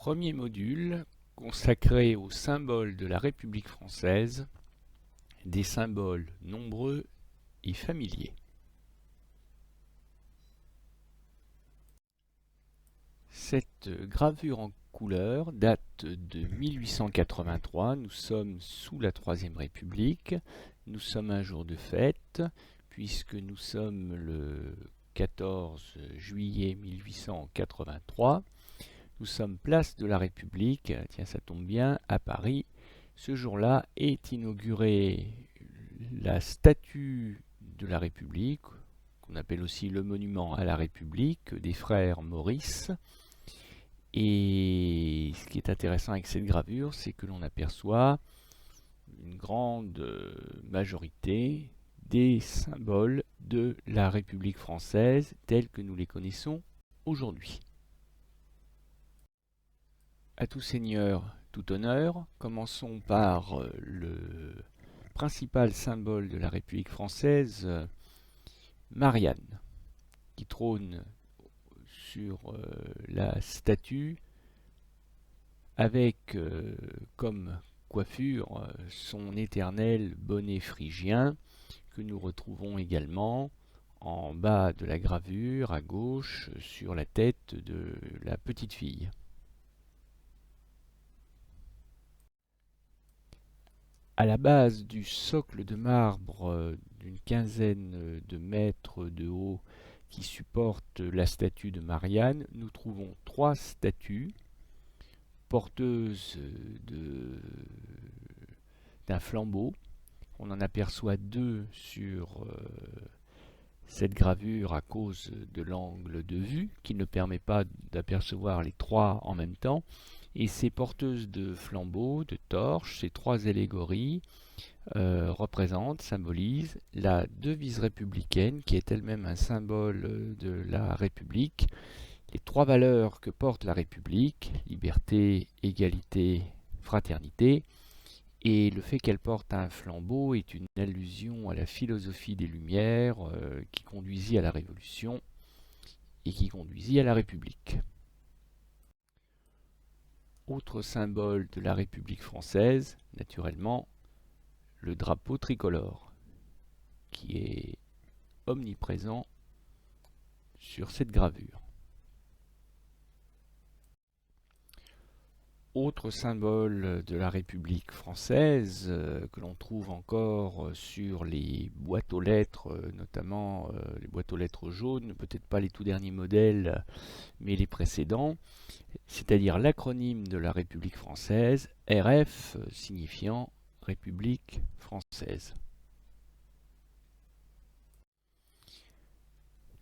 Premier module consacré aux symboles de la République française, des symboles nombreux et familiers. Cette gravure en couleur date de 1883, nous sommes sous la Troisième République, nous sommes un jour de fête, puisque nous sommes le 14 juillet 1883. Nous sommes place de la République, tiens ça tombe bien, à Paris. Ce jour-là est inaugurée la statue de la République, qu'on appelle aussi le monument à la République, des frères Maurice. Et ce qui est intéressant avec cette gravure, c'est que l'on aperçoit une grande majorité des symboles de la République française tels que nous les connaissons aujourd'hui. À tout seigneur, tout honneur, commençons par le principal symbole de la République française, Marianne, qui trône sur la statue avec comme coiffure son éternel bonnet phrygien que nous retrouvons également en bas de la gravure à gauche sur la tête de la petite fille. À la base du socle de marbre d'une quinzaine de mètres de haut qui supporte la statue de Marianne, nous trouvons trois statues porteuses d'un flambeau. On en aperçoit deux sur cette gravure à cause de l'angle de vue qui ne permet pas d'apercevoir les trois en même temps. Et ces porteuses de flambeaux, de torches, ces trois allégories représentent, symbolisent la devise républicaine qui est elle-même un symbole de la République. Les trois valeurs que porte la République, liberté, égalité, fraternité, et le fait qu'elle porte un flambeau est une allusion à la philosophie des Lumières qui conduisit à la Révolution et qui conduisit à la République. Autre symbole de la République française, naturellement, le drapeau tricolore, qui est omniprésent sur cette gravure. Autre symbole de la République française que l'on trouve encore sur les boîtes aux lettres, notamment les boîtes aux lettres jaunes, peut-être pas les tout derniers modèles, mais les précédents, c'est-à-dire l'acronyme de la République française, RF signifiant République française.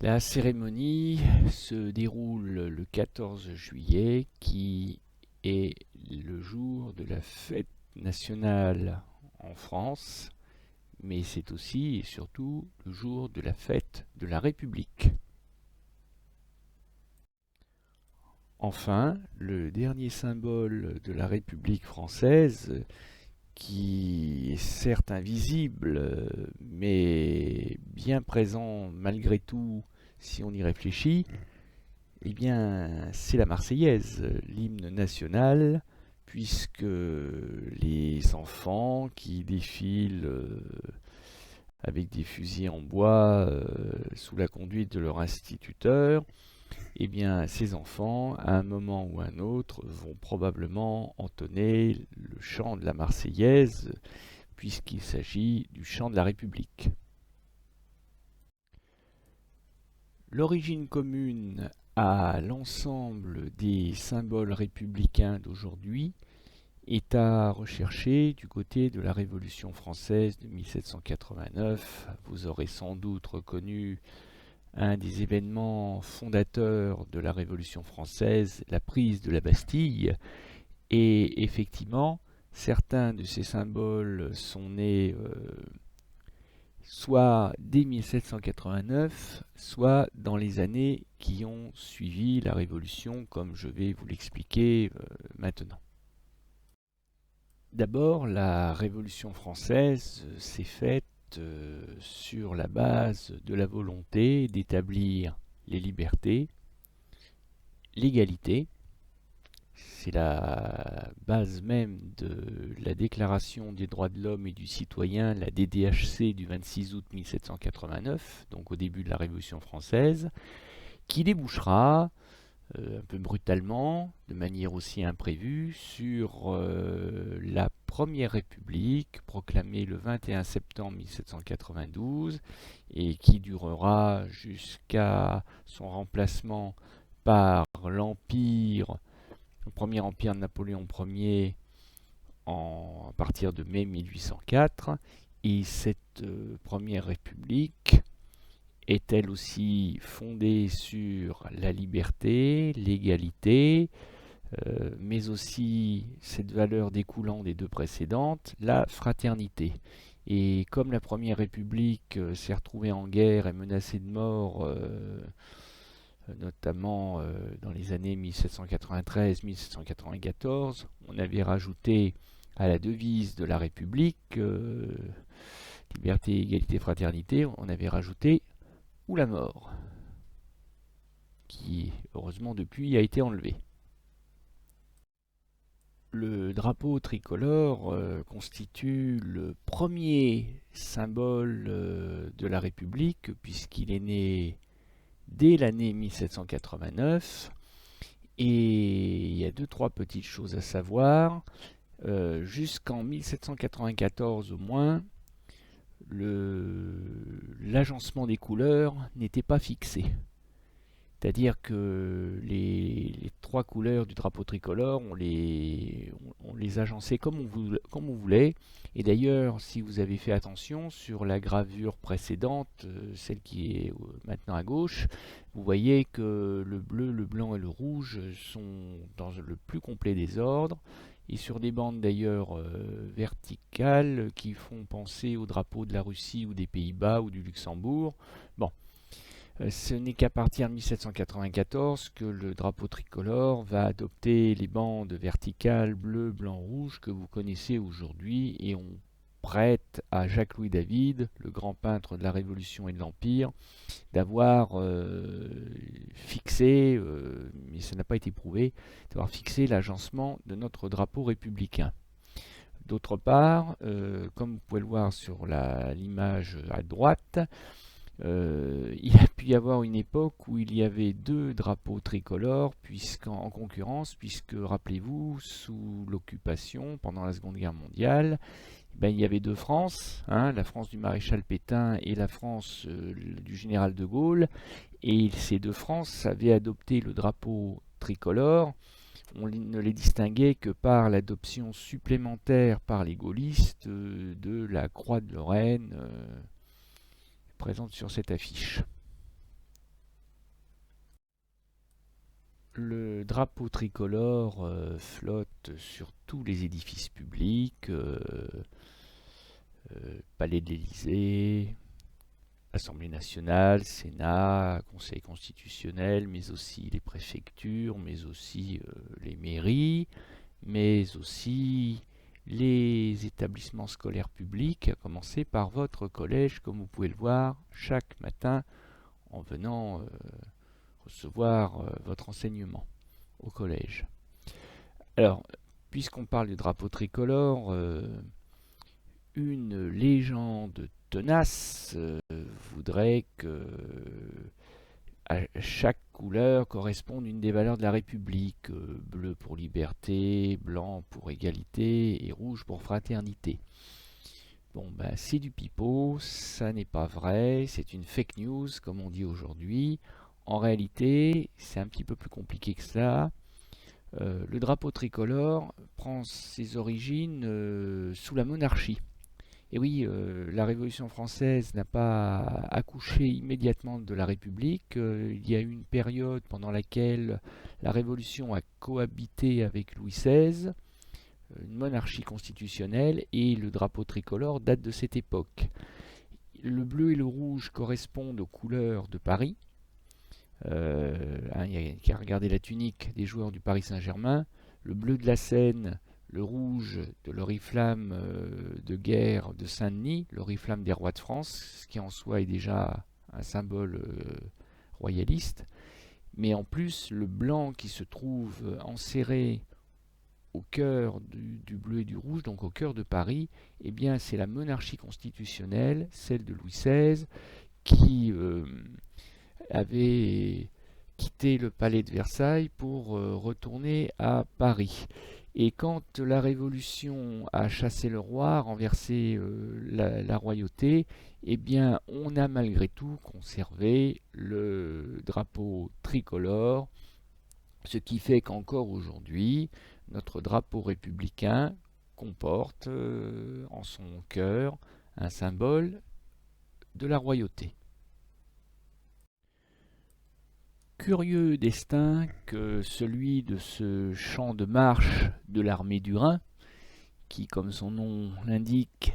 La cérémonie se déroule le 14 juillet qui est le jour de la fête nationale en France, mais c'est aussi et surtout le jour de la fête de la République. Enfin, le dernier symbole de la République française, qui est certes invisible, mais bien présent malgré tout si on y réfléchit, eh bien, c'est la Marseillaise, l'hymne national, puisque les enfants qui défilent avec des fusils en bois sous la conduite de leur instituteur, eh bien, ces enfants, à un moment ou à un autre, vont probablement entonner le chant de la Marseillaise, puisqu'il s'agit du chant de la République. L'origine commune à l'ensemble des symboles républicains d'aujourd'hui est à rechercher du côté de la Révolution française de 1789. Vous aurez sans doute reconnu un des événements fondateurs de la Révolution française, la prise de la Bastille, et effectivement, certains de ces symboles sont nés soit dès 1789, soit dans les années qui ont suivi la Révolution, comme je vais vous l'expliquer maintenant. D'abord, la Révolution française s'est faite sur la base de la volonté d'établir les libertés, l'égalité, C'est la base même de la Déclaration des droits de l'homme et du citoyen, la DDHC du 26 août 1789, donc au début de la Révolution française, qui débouchera un peu brutalement, de manière aussi imprévue, sur la Première République, proclamée le 21 septembre 1792, et qui durera jusqu'à son remplacement par le premier empire de Napoléon Ier à partir de mai 1804. Et cette Première République est elle aussi fondée sur la liberté, l'égalité, mais aussi cette valeur découlant des deux précédentes, la fraternité. Et comme la Première République s'est retrouvée en guerre et menacée de mort, notamment dans les années 1793-1794, on avait rajouté à la devise de la République, liberté, égalité, fraternité, on avait rajouté ou la mort, qui heureusement depuis a été enlevé. Le drapeau tricolore constitue le premier symbole de la République, puisqu'il est né dès l'année 1789. Et il y a deux, trois petites choses à savoir. Jusqu'en 1794 au moins, l'agencement des couleurs n'était pas fixé. C'est-à-dire que les trois couleurs du drapeau tricolore, on les agençait comme on voulait. Et d'ailleurs, si vous avez fait attention sur la gravure précédente, celle qui est maintenant à gauche, vous voyez que le bleu, le blanc et le rouge sont dans le plus complet désordre. Et sur des bandes d'ailleurs verticales qui font penser au drapeau de la Russie ou des Pays-Bas ou du Luxembourg. Bon. Ce n'est qu'à partir de 1794 que le drapeau tricolore va adopter les bandes verticales bleu, blanc, rouge que vous connaissez aujourd'hui, et on prête à Jacques-Louis David, le grand peintre de la Révolution et de l'Empire, d'avoir fixé, mais ça n'a pas été prouvé, d'avoir fixé l'agencement de notre drapeau républicain. D'autre part, comme vous pouvez le voir sur l'image à droite, il a pu y avoir une époque où il y avait deux drapeaux tricolores en concurrence, puisque, rappelez-vous, sous l'occupation, pendant la Seconde Guerre mondiale, il y avait deux France, la France du maréchal Pétain et la France du général de Gaulle, et ces deux France avaient adopté le drapeau tricolore. On ne les distinguait que par l'adoption supplémentaire par les gaullistes de la croix de Lorraine, présente sur cette affiche. Le drapeau tricolore flotte sur tous les édifices publics, Palais de l'Élysée, Assemblée nationale, Sénat, Conseil constitutionnel, mais aussi les préfectures, mais aussi les mairies, mais aussi les établissements scolaires publics, à commencer par votre collège, comme vous pouvez le voir chaque matin en venant recevoir votre enseignement au collège. Alors, puisqu'on parle du drapeau tricolore, une légende tenace voudrait que à chaque couleur corresponde une des valeurs de la République, bleu pour liberté, blanc pour égalité et rouge pour fraternité. Bon, c'est du pipeau, ça n'est pas vrai, c'est une fake news comme on dit aujourd'hui. En réalité, c'est un petit peu plus compliqué que ça. Le drapeau tricolore prend ses origines sous la monarchie. Et oui, la Révolution française n'a pas accouché immédiatement de la République. Il y a eu une période pendant laquelle la Révolution a cohabité avec Louis XVI, une monarchie constitutionnelle, et le drapeau tricolore date de cette époque. Le bleu et le rouge correspondent aux couleurs de Paris. Il y a qu'à regarder la tunique des joueurs du Paris Saint-Germain. Le bleu de la Seine, le rouge de l'oriflamme de guerre de Saint-Denis, l'oriflamme des rois de France, ce qui en soi est déjà un symbole royaliste. Mais en plus, le blanc qui se trouve enserré au cœur du bleu et du rouge, donc au cœur de Paris, eh bien, c'est la monarchie constitutionnelle, celle de Louis XVI, qui avait quitté le palais de Versailles pour retourner à Paris. Et quand la Révolution a chassé le roi, renversé la royauté, eh bien, on a malgré tout conservé le drapeau tricolore, ce qui fait qu'encore aujourd'hui, notre drapeau républicain comporte en son cœur un symbole de la royauté. Curieux destin que celui de ce champ de marche de l'armée du Rhin, qui, comme son nom l'indique,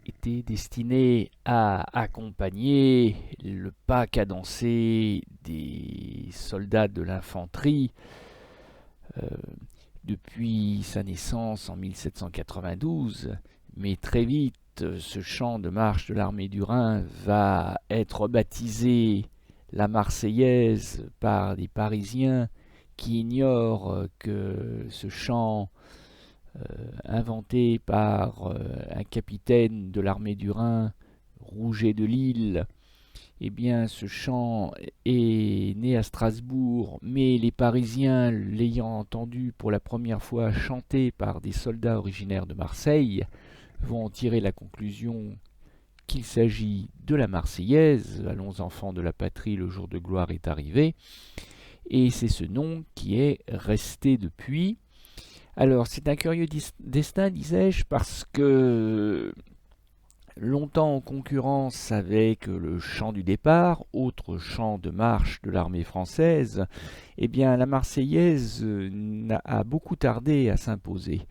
était destiné à accompagner le pas cadencé des soldats de l'infanterie euh, depuis sa naissance en 1792, mais très vite ce champ de marche de l'armée du Rhin va être baptisé la Marseillaise par des Parisiens qui ignorent que ce chant inventé par un capitaine de l'armée du Rhin, Rouget de Lille, eh bien, ce chant est né à Strasbourg, mais les Parisiens, l'ayant entendu pour la première fois chanté par des soldats originaires de Marseille, vont en tirer la conclusion qu'il s'agit de la Marseillaise. Allons enfants de la patrie, le jour de gloire est arrivé. Et c'est ce nom qui est resté depuis. Alors, c'est un curieux destin, disais-je, parce que longtemps en concurrence avec le chant du départ, autre chant de marche de l'armée française, eh bien la Marseillaise a beaucoup tardé à s'imposer.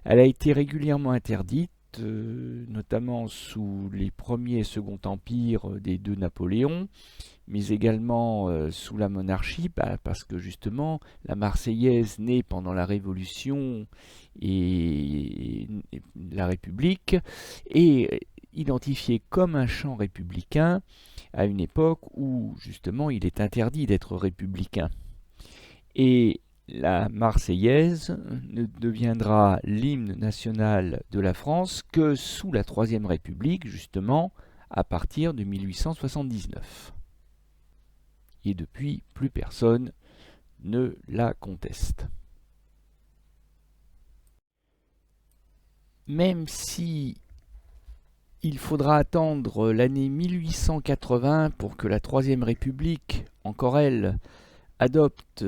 Elle a été régulièrement interdite, notamment sous les premiers et second empires des deux Napoléons, mais également sous la monarchie, parce que justement la Marseillaise naît pendant la Révolution et la République, et identifié comme un chant républicain à une époque où justement il est interdit d'être républicain. Et la Marseillaise ne deviendra l'hymne national de la France que sous la Troisième République, justement, à partir de 1879. Et depuis, plus personne ne la conteste. Même si il faudra attendre l'année 1880 pour que la Troisième République, encore elle, adopte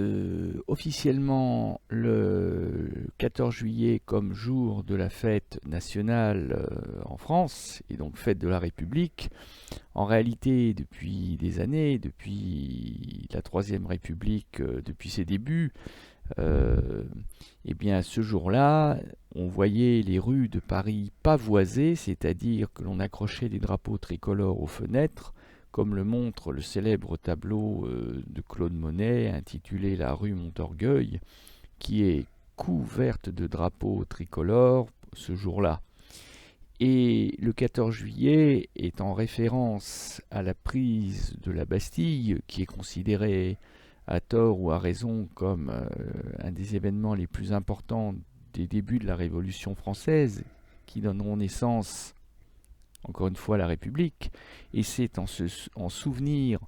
officiellement le 14 juillet comme jour de la fête nationale en France, et donc fête de la République. En réalité, depuis des années, depuis la Troisième République, depuis ses débuts, eh bien, ce jour-là, on voyait les rues de Paris pavoisées, c'est-à-dire que l'on accrochait des drapeaux tricolores aux fenêtres, comme le montre le célèbre tableau de Claude Monet intitulé La rue Montorgueil, qui est couverte de drapeaux tricolores ce jour-là. Et le 14 juillet est en référence à la prise de la Bastille, qui est considérée à tort ou à raison comme un des événements les plus importants des débuts de la Révolution française, qui donneront naissance, encore une fois, à la République. Et c'est en souvenir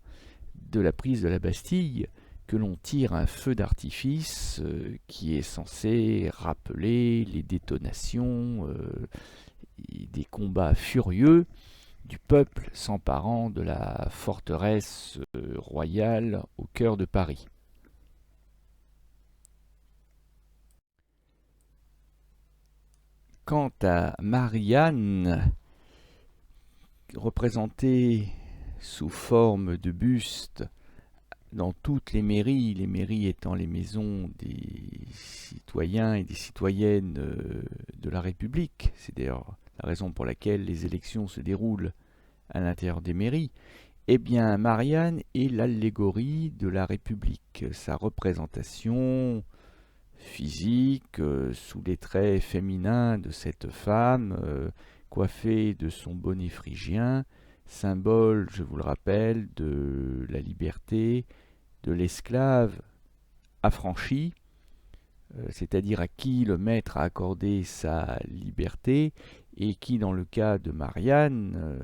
de la prise de la Bastille que l'on tire un feu d'artifice qui est censé rappeler les détonations et des combats furieux du peuple s'emparant de la forteresse royale au cœur de Paris. Quant à Marianne, représentée sous forme de buste dans toutes les mairies étant les maisons des citoyens et des citoyennes de la République, c'est d'ailleurs la raison pour laquelle les élections se déroulent à l'intérieur des mairies, eh bien Marianne est l'allégorie de la République, sa représentation physique sous les traits féminins de cette femme coiffée de son bonnet phrygien, symbole, je vous le rappelle, de la liberté de l'esclave affranchi, c'est-à-dire à qui le maître a accordé sa liberté, et qui, dans le cas de Marianne,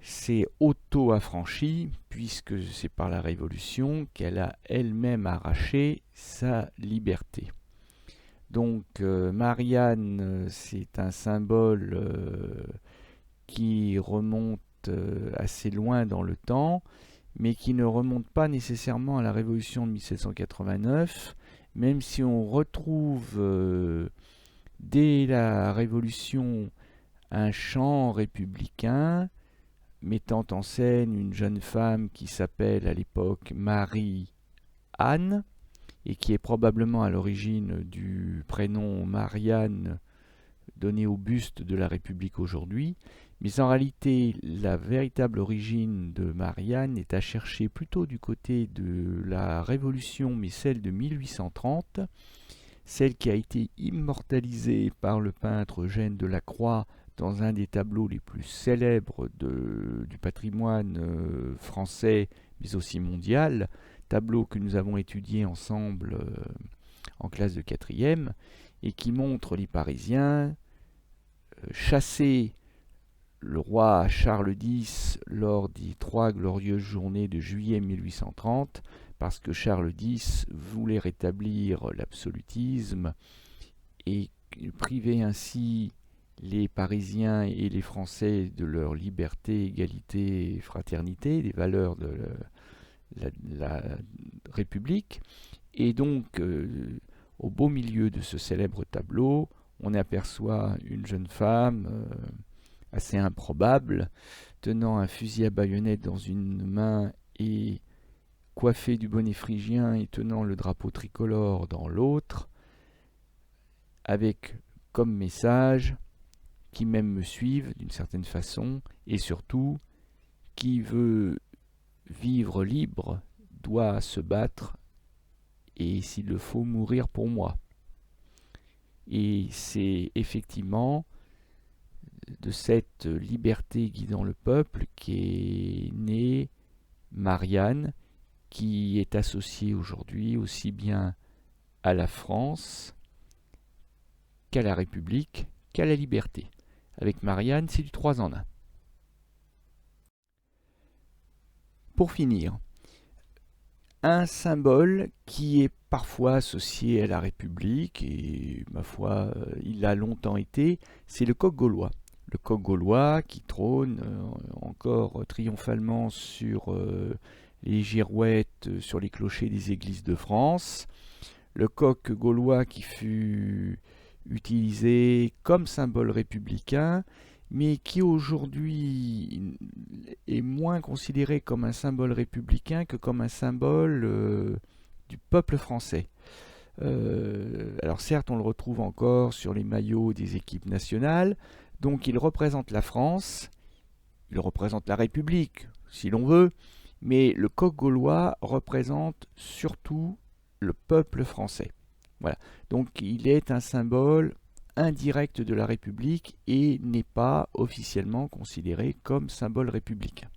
s'est auto-affranchie, puisque c'est par la Révolution qu'elle a elle-même arraché sa liberté. Donc Marianne, c'est un symbole qui remonte assez loin dans le temps, mais qui ne remonte pas nécessairement à la Révolution de 1789, même si on retrouve dès la Révolution un chant républicain mettant en scène une jeune femme qui s'appelle à l'époque Marie-Anne, et qui est probablement à l'origine du prénom Marianne donné au buste de la République aujourd'hui. Mais en réalité, la véritable origine de Marianne est à chercher plutôt du côté de la Révolution, mais celle de 1830, celle qui a été immortalisée par le peintre Eugène Delacroix dans un des tableaux les plus célèbres du patrimoine français, mais aussi mondial, tableau que nous avons étudié ensemble en classe de 4e, et qui montre les Parisiens chasser le roi Charles X lors des 3 glorieuses journées de juillet 1830, parce que Charles X voulait rétablir l'absolutisme et priver ainsi les Parisiens et les Français de leur liberté, égalité et fraternité, des valeurs de la République. Et donc, au beau milieu de ce célèbre tableau, on aperçoit une jeune femme assez improbable, tenant un fusil à baïonnette dans une main et coiffée du bonnet phrygien et tenant le drapeau tricolore dans l'autre, avec comme message qui même me suivent d'une certaine façon, et surtout qui veut vivre libre doit se battre, et s'il le faut mourir pour moi. Et c'est effectivement de cette liberté guidant le peuple qu'est née Marianne, qui est associée aujourd'hui aussi bien à la France qu'à la République, qu'à la liberté. Avec Marianne, c'est du 3 en 1. Pour finir, un symbole qui est parfois associé à la République, et ma foi, il l'a longtemps été, c'est le coq gaulois. Le coq gaulois qui trône encore triomphalement sur les girouettes, sur les clochers des églises de France. Le coq gaulois qui fut utilisé comme symbole républicain, mais qui aujourd'hui est moins considéré comme un symbole républicain que comme un symbole du peuple français. Alors certes, on le retrouve encore sur les maillots des équipes nationales, donc il représente la France, il représente la République, si l'on veut, mais le coq gaulois représente surtout le peuple français. Voilà. Donc il est un symbole indirect de la République et n'est pas officiellement considéré comme symbole républicain.